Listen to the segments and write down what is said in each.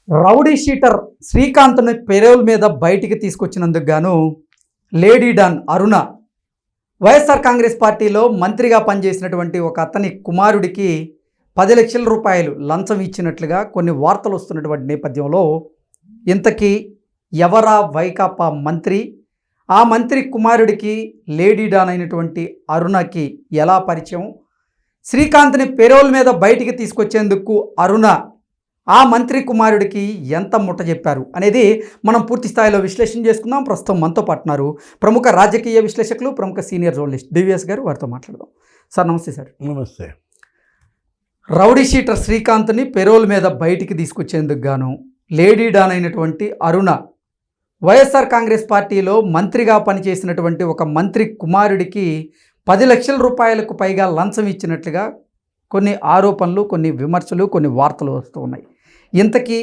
Rowdy sheeter శ్రీకాంత్ని payroll మీద బయటికి తీసుకొచ్చినందుకు గాను లేడీ డాన్ అరుణ వైఎస్ఆర్ కాంగ్రెస్ పార్టీలో మంత్రిగా పనిచేసినటువంటి ఒక అతని కుమారుడికి 10 లక్షల రూపాయలు లంచం ఇచ్చినట్లుగా కొన్ని వార్తలు వస్తున్నటువంటి నేపథ్యంలో ఇంతకీ ఎవరా వైకాపా మంత్రి, ఆ మంత్రి కుమారుడికి లేడీ డాన్ అయినటువంటి అరుణకి ఎలా పరిచయం, శ్రీకాంత్ని పెరోల్ మీద బయటికి తీసుకొచ్చేందుకు అరుణ ఆ మంత్రి కుమారుడికి ఎంత ముట్ట చెప్పారు అనేది మనం పూర్తి స్థాయిలో విశ్లేషణ చేసుకుందాం. ప్రస్తుతం మనతో పాటున్నారు ప్రముఖ రాజకీయ విశ్లేషకులు, ప్రముఖ సీనియర్ జర్నలిస్ట్ డివిఎస్ గారు. వారితో మాట్లాడదాం. సార్ నమస్తే. సార్ నమస్తే. రౌడీ షీటర్ శ్రీకాంత్ని పెరోల్ మీద బయటికి తీసుకొచ్చేందుకు గాను లేడీ డాన్ అయినటువంటి అరుణ వైఎస్ఆర్ కాంగ్రెస్ పార్టీలో మంత్రిగా పనిచేసినటువంటి ఒక మంత్రి కుమారుడికి 10 లక్షల రూపాయలకు పైగా లంచం ఇచ్చినట్లుగా కొన్ని ఆరోపణలు, కొన్ని విమర్శలు, కొన్ని వార్తలు వస్తూ ఉన్నాయి. ఇంతకీ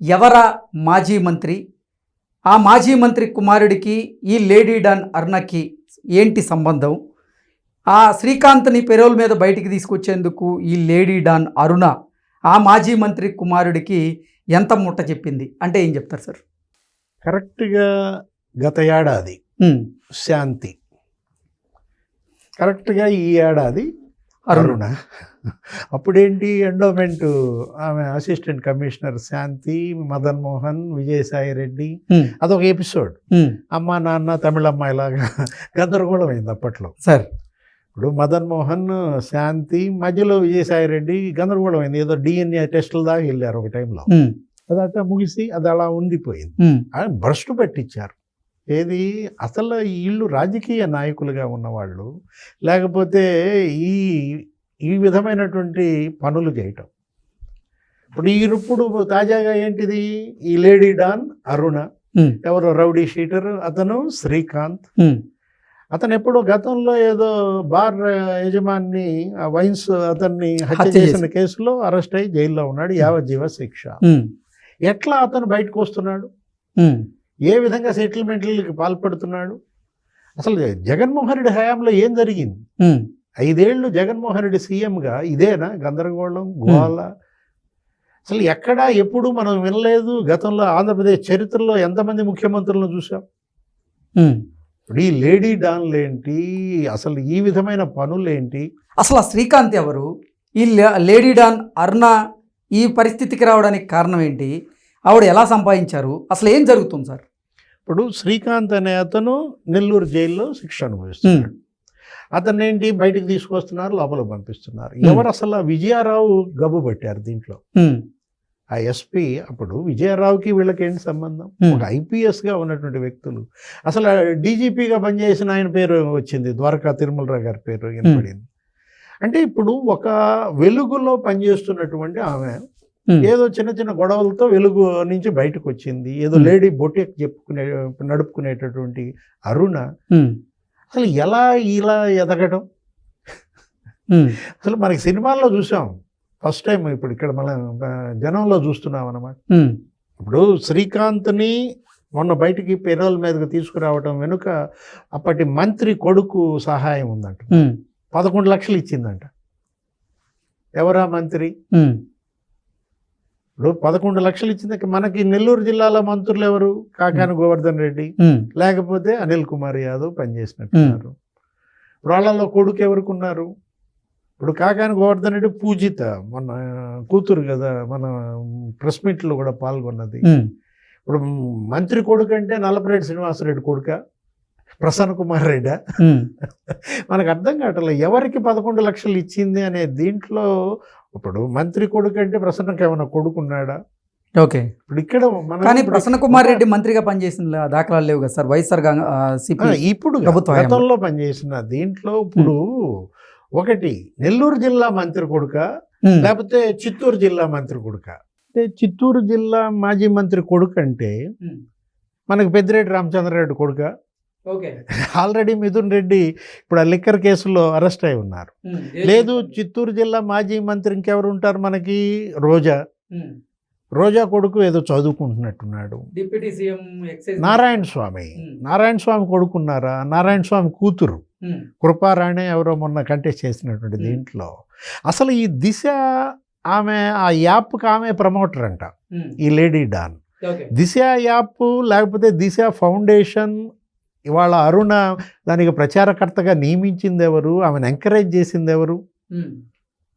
ఎవరా మాజీ మంత్రి, ఆ మాజీ మంత్రి కుమారుడికి ఈ లేడీ డాన్ అరుణకి ఏంటి సంబంధం, ఆ శ్రీకాంత్ని పెరోల్ మీద బయటికి తీసుకొచ్చేందుకు ఈ లేడీ డాన్ అరుణ ఆ మాజీ మంత్రి కుమారుడికి ఎంత ముట్ట చెప్పింది అంటే ఏం చెప్తారు సార్? కరెక్ట్గా గత ఏడాది శాంతి, కరెక్ట్గా ఈ ఏడాది అరుణ. అప్పుడేంటి, ఎండోమెంట్ ఆమె అసిస్టెంట్ కమిషనర్ శాంతి, మదన్ మోహన్, విజయసాయి రెడ్డి, అదొక ఎపిసోడ్. అమ్మ నాన్న తమిళమ్మాయిలాగా గందరగోళం అయింది అప్పట్లో సార్. ఇప్పుడు మదన్ మోహన్, శాంతి, మధ్యలో విజయసాయి రెడ్డి గందరగోళం అయింది. ఏదో DNA టెస్టుల దాకా వెళ్ళారు ఒక టైంలో. అదట ముగిసి అది అలా ఉండిపోయింది. భ్రష్టు పట్టించారు. ఏది అసలు వీళ్ళు రాజకీయ నాయకులుగా ఉన్నవాళ్ళు, లేకపోతే ఈ విధమైనటువంటి పనులు చేయటం. ఇప్పుడు తాజాగా ఏంటిది, ఈ లేడీ డాన్ అరుణ, ఎవరు రౌడీ షీటర్ అతను శ్రీకాంత్. అతను ఎప్పుడో గతంలో ఏదో బార్ యజమాని వైన్స్ అతన్ని హత్య చేసిన కేసులో అరెస్ట్ అయ్యి జైల్లో ఉన్నాడు, యావజ్జీవ శిక్ష. ఎట్లా అతను బయటకు వస్తున్నాడు, ఏ విధంగా సెటిల్మెంట్లకి పాల్పడుతున్నాడు? అసలు జగన్మోహన్ రెడ్డి హయాంలో ఏం జరిగింది? 5 ఏళ్ళు జగన్మోహన్ రెడ్డి సీఎంగా ఇదేనా గందరగోళం, గోల? అసలు ఎక్కడా ఎప్పుడు మనం వినలేదు. గతంలో ఆంధ్రప్రదేశ్ చరిత్రలో ఎంతమంది ముఖ్యమంత్రులను చూసాం. ఇప్పుడు ఈ లేడీ డాన్లేంటి, అసలు ఈ విధమైన పనులేంటి? అసలు ఆ శ్రీకాంత్ ఎవరు, ఈ లేడీ డాన్ అరుణ ఈ పరిస్థితికి రావడానికి కారణం ఏంటి, ఆవిడ ఎలా సంపాదించారు, అసలు ఏం జరుగుతుంది సార్? ఇప్పుడు శ్రీకాంత్ అనే అతను నెల్లూరు జైల్లో శిక్ష అనుభవిస్తున్నాడు. అతను ఏంటి బయటికి తీసుకొస్తున్నారు, లోపల పంపిస్తున్నారు. ఎవరు అసలు విజయారావు గబ్బు పట్టారు దీంట్లో. ఆ ఎస్పీ అప్పుడు విజయారావుకి వీళ్ళకి ఏంటి సంబంధం? ఒక IPSగా ఉన్నటువంటి వ్యక్తులు. అసలు DGPగా పనిచేసిన ఆయన పేరు వచ్చింది, ద్వారకా తిరుమలరావు గారి పేరు వినపడింది. అంటే ఇప్పుడు ఒక వెలుగులో పనిచేస్తున్నటువంటి ఆమె ఏదో చిన్న చిన్న గొడవలతో వెలుగు నుంచి బయటకు వచ్చింది. ఏదో లేడీ బొటెక్ నడుపుకునేటటువంటి అరుణ అసలు ఎలా ఇలా ఎదగడం? అసలు మనకి సినిమాల్లో చూసాం ఫస్ట్ టైం, ఇప్పుడు ఇక్కడ మన జనంలో చూస్తున్నాం అన్నమాట. ఇప్పుడు శ్రీకాంత్ని మొన్న బయటికి పెరోల్ మీదకి తీసుకురావడం వెనుక అప్పటి మంత్రి కొడుకు సహాయం ఉందంట. 11 లక్షలు ఇచ్చిందంట. ఎవరా మంత్రి? ఇప్పుడు 11 లక్షలు ఇచ్చింది. మనకి నెల్లూరు జిల్లాలో మంత్రులు ఎవరు? కాకాని గోవర్ధన్ రెడ్డి, లేకపోతే అనిల్ కుమార్ యాదవ్ పనిచేసినట్టున్నారు. ఇప్పుడు వాళ్ళలో కొడుకు ఎవరికి ఉన్నారు? ఇప్పుడు కాకాని గోవర్ధన్ రెడ్డి పూజిత మన కూతురు కదా, మన ప్రెస్ మీట్లో కూడా పాల్గొన్నది. ఇప్పుడు మంత్రి కొడుకు అంటే నల్లపరెడ్డి శ్రీనివాసరెడ్డి కొడుక, ప్రసన్న కుమార్ రెడ్డా? మనకు అర్థం కావట్లేదు ఎవరికి 11 లక్షలు ఇచ్చింది అనే దీంట్లో. ఇప్పుడు మంత్రి కొడుకు అంటే ప్రసన్నకి ఏమైనా కొడుకున్నాడా? ఓకే. ఇప్పుడు ఇక్కడ కానీ ప్రసన్న కుమార్ రెడ్డి మంత్రిగా పనిచేసిన దాఖలాలు లేవు కదా సార్ వైఎస్ఆర్ ఇప్పుడు గతంలో పనిచేసిన దీంట్లో. ఇప్పుడు ఒకటి నెల్లూరు జిల్లా మంత్రి కొడుక, లేకపోతే చిత్తూరు జిల్లా మంత్రి కొడుక? అంటే చిత్తూరు జిల్లా మాజీ మంత్రి కొడుకు అంటే మనకు పెద్దిరెడ్డి రామచంద్రారెడ్డి కొడుక. ఆల్రెడీ మిథున్ రెడ్డి ఇప్పుడు ఆ లిక్కర్ కేసులో అరెస్ట్ అయి ఉన్నారు. లేదు, చిత్తూరు జిల్లా మాజీ మంత్రి ఇంకెవరు ఉంటారు మనకి? రోజా కొడుకు ఏదో చదువుకుంటున్నట్టున్నాడు. డిప్యూటీ సీఎం నారాయణ స్వామి కొడుకున్నారా? నారాయణ స్వామి కూతురు కృపారాణి ఎవరో మొన్న కంటెస్ట్ చేసినటువంటి దీంట్లో. అసలు ఈ దిశ ఆమె ఆ యాప్కి ఆమె ప్రమోటర్ అంట, ఈ లేడీ డాన్. ఓకే. దిశ యాప్ లేకపోతే దిశ ఫౌండేషన్ ఇవాళ అరుణ దానికి ప్రచారకర్తగా నియమించింది ఎవరు, ఆమెను ఎంకరేజ్ చేసింది ఎవరు?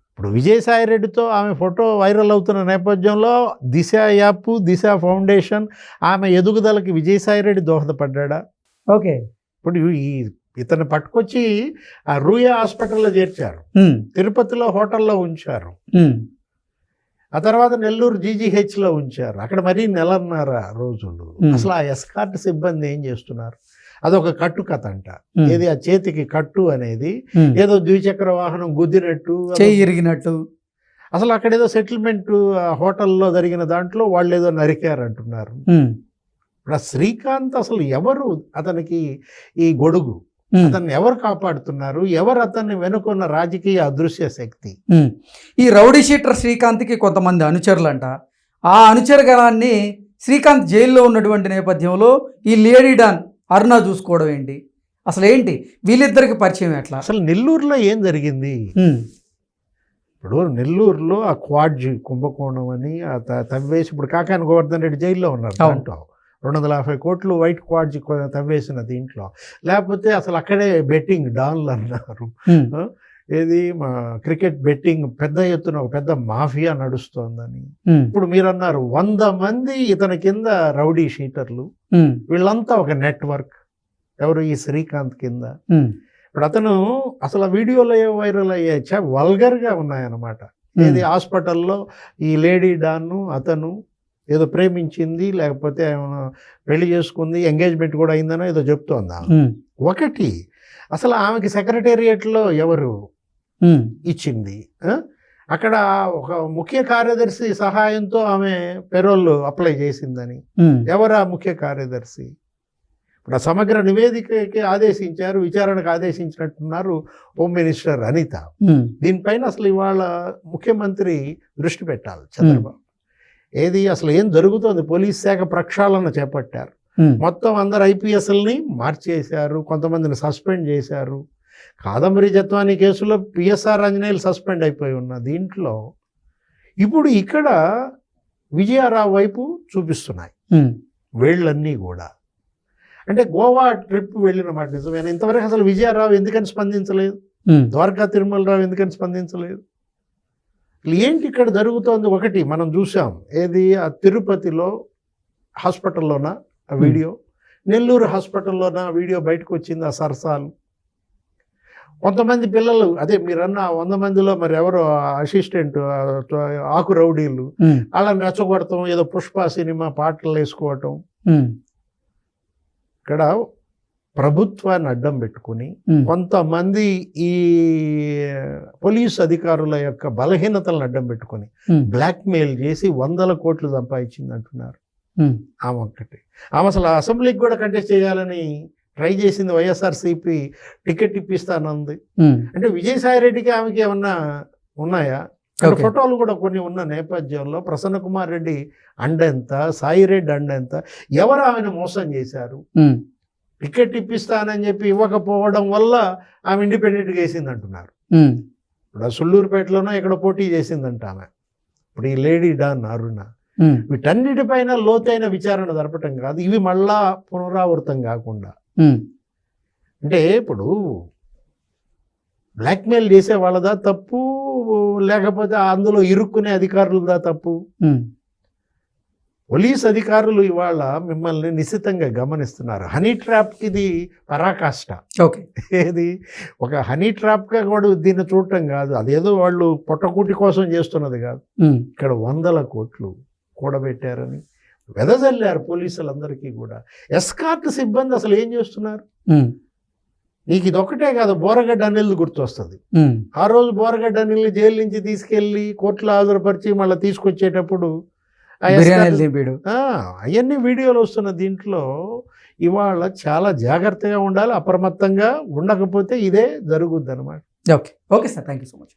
ఇప్పుడు విజయసాయి రెడ్డితో ఆమె ఫోటో వైరల్ అవుతున్న నేపథ్యంలో దిశ యాప్, దిశ ఫౌండేషన్ ఆమె ఎదుగుదలకి విజయసాయి రెడ్డి దోహదపడ్డా? ఓకే. ఇప్పుడు ఇతను పట్టుకొచ్చి ఆ రూయా హాస్పిటల్లో చేర్చారు, తిరుపతిలో హోటల్లో ఉంచారు, ఆ తర్వాత నెల్లూరు జీజీహెచ్లో ఉంచారు. అక్కడ మరీ 1.5 రోజులు. అసలు ఆ ఎస్కార్ట్ సిబ్బంది ఏం చేస్తున్నారు? అదొక కట్టు కథ అంట. ఏది ఆ చేతికి కట్టు అనేది ఏదో ద్విచక్ర వాహనం గుద్దినట్టు, చెయ్యి ఇరిగినట్టు. అసలు అక్కడ ఏదో సెటిల్మెంట్ హోటల్లో జరిగిన దాంట్లో వాళ్ళు ఏదో నరికారు అంటున్నారు. ఇప్పుడు ఆ శ్రీకాంత్ అసలు ఎవరు? అతనికి ఈ గొడుగు, అతన్ని ఎవరు కాపాడుతున్నారు? ఎవరు అతన్ని వెనుకున్న రాజకీయ అదృశ్య శక్తి? ఈ రౌడీ షీటర్ శ్రీకాంత్కి కొంతమంది అనుచరులంట. ఆ అనుచరగణాన్ని శ్రీకాంత్ జైల్లో ఉన్నటువంటి నేపథ్యంలో ఈ లేడీ డాన్ అరుణ చూసుకోవడం ఏంటి? అసలు ఏంటి వీళ్ళిద్దరికి పరిచయం ఎట్లా? అసలు నెల్లూరులో ఏం జరిగింది? ఇప్పుడు నెల్లూరులో ఆ క్వాడ్జీ కుంభకోణం అని తవ్వేసి ఇప్పుడు కాకాని గోవర్ధన్ రెడ్డి జైల్లో ఉన్నారు. దాంట్లో 250 కోట్లు వైట్ క్వాడ్జీ తవ్వేసిన దీంట్లో. లేకపోతే అసలు అక్కడే బెట్టింగ్ డాన్లు అన్నారు. ఏది మా క్రికెట్ బెట్టింగ్ పెద్ద ఎత్తున ఒక పెద్ద మాఫియా నడుస్తోందని. ఇప్పుడు మీరు అన్నారు 100 మంది ఇతని కింద రౌడీ షీటర్లు, వీళ్ళంతా ఒక నెట్వర్క్. ఎవరు? ఈ శ్రీకాంత్ కింద. ఇప్పుడు అతను అసలు వీడియోలో ఏ వైరల్ అయ్యే వల్గర్గా ఉన్నాయన్నమాట. ఏది హాస్పిటల్లో ఈ లేడీ డాన్ను అతను ఏదో ప్రేమించింది, లేకపోతే ఏమైనా పెళ్లి చేసుకుంది, ఎంగేజ్మెంట్ కూడా అయిందనో ఏదో చెప్తోందా. ఒకటి అసలు ఆమెకి సెక్రటేరియట్లో ఎవరు ఇచ్చింది? అక్కడ ఒక ముఖ్య కార్యదర్శి సహాయంతో ఆమె పెరోల్ అప్లై చేసిందని. ఎవరు ఆ ముఖ్య కార్యదర్శి? ఇప్పుడు ఆ సమగ్ర నివేదికకి ఆదేశించారు, విచారణకు ఆదేశించినట్టున్నారు హోమ్ మినిస్టర్ అనిత. దీనిపైన అసలు ఇవాళ ముఖ్యమంత్రి దృష్టి పెట్టాలి చంద్రబాబు. ఏది అసలు ఏం జరుగుతోంది? పోలీస్ శాఖ ప్రక్షాళన చేపట్టారు. మొత్తం అందరు ఐపీఎస్ఎల్ని మార్చేశారు, కొంతమందిని సస్పెండ్ చేశారు. కాదంబరి జత్వాని కేసులో పిఎస్ఆర్ ఆంజనేయులు సస్పెండ్ అయిపోయి ఉన్న దీంట్లో ఇప్పుడు ఇక్కడ విజయారావు వైపు చూపిస్తున్నాయి వీళ్ళన్నీ కూడా. అంటే గోవా ట్రిప్ వెళ్ళిన మాట నిజమేనా? ఇంతవరకు అసలు విజయారావు ఎందుకని స్పందించలేదు? ద్వారకా తిరుమలరావు ఎందుకని స్పందించలేదు? ఏంటి ఇక్కడ జరుగుతోంది? ఒకటి మనం చూసాం, ఏది ఆ తిరుపతిలో హాస్పిటల్లోన ఆ వీడియో, నెల్లూరు హాస్పిటల్లోన వీడియో బయటకు వచ్చింది. ఆ సరసాలు కొంతమంది పిల్లలు, అదే మీరన్న 100 మందిలో మరి ఎవరో అసిస్టెంట్ ఆకు రౌడీలు వాళ్ళని రెచ్చగొడతాం, ఏదో పుష్ప సినిమా పాటలు వేసుకోవటం. ఇక్కడ ప్రభుత్వాన్ని అడ్డం పెట్టుకుని కొంతమంది ఈ పోలీసు అధికారుల యొక్క బలహీనతలను అడ్డం పెట్టుకుని బ్లాక్మెయిల్ చేసి 100 కోట్లు సంపాదించింది అంటున్నారు. ఆమె ఒక్కటి. ఆమె అసలు అసెంబ్లీకి కూడా కంటెస్ట్ చేయాలని ట్రై చేసింది. వైఎస్ఆర్సీపీ టికెట్ ఇప్పిస్తానంది. అంటే విజయసాయి రెడ్డికి ఆమెకి ఏమన్నా ఉన్నాయా? అంటే ఫోటోలు కూడా కొన్ని ఉన్న నేపథ్యంలో ప్రసన్న కుమార్ రెడ్డి అండెంత, సాయి రెడ్డి అండెంత, ఎవరు ఆమెను మోసం చేశారు? టికెట్ ఇప్పిస్తానని చెప్పి ఇవ్వకపోవడం వల్ల ఆమె ఇండిపెండెంట్గా వేసింది అంటున్నారు. ఇప్పుడు సుళ్ళూరుపేటలోనో ఎక్కడ పోటీ చేసిందంట ఆమె. ఇప్పుడు ఈ లేడీ డాన్ అరుణ. వీటన్నిటిపైన లోతైన విచారణ జరపటం కాదు, ఇవి మళ్ళా పునరావృతం కాకుండా. అంటే ఇప్పుడు బ్లాక్మెయిల్ చేసే వాళ్ళదా తప్పు, లేకపోతే అందులో ఇరుక్కునే అధికారులదా తప్పు? పోలీస్ అధికారులు ఇవాళ మిమ్మల్ని నిశ్చితంగా గమనిస్తున్నారు. హనీ ట్రాప్కి ఇది పరాకాష్ట. ఏది ఒక హనీ ట్రాప్గా కూడా దీన్ని చూడటం కాదు, అదేదో వాళ్ళు పొట్టకూటి కోసం చేస్తున్నది కాదు. ఇక్కడ 100 కోట్లు కూడబెట్టారని వెదజల్లారు పోలీసులందరికీ కూడా. ఎస్కార్ట్ సిబ్బంది అసలు ఏం చేస్తున్నారు? నీకు ఇది ఒకటే కాదు, బోరగడ్డ అనిల్ గుర్తొస్తుంది. ఆ రోజు బోరగడ్డ అనిల్ని జైలు నుంచి తీసుకెళ్ళి కోర్టులో హాజరుపరిచి మళ్ళీ తీసుకొచ్చేటప్పుడు అవన్నీ వీడియోలు వస్తున్న దీంట్లో ఇవాళ చాలా జాగ్రత్తగా ఉండాలి, అప్రమత్తంగా ఉండకపోతే ఇదే జరుగుద్ది అనమాట. Okay sir, thank you so much.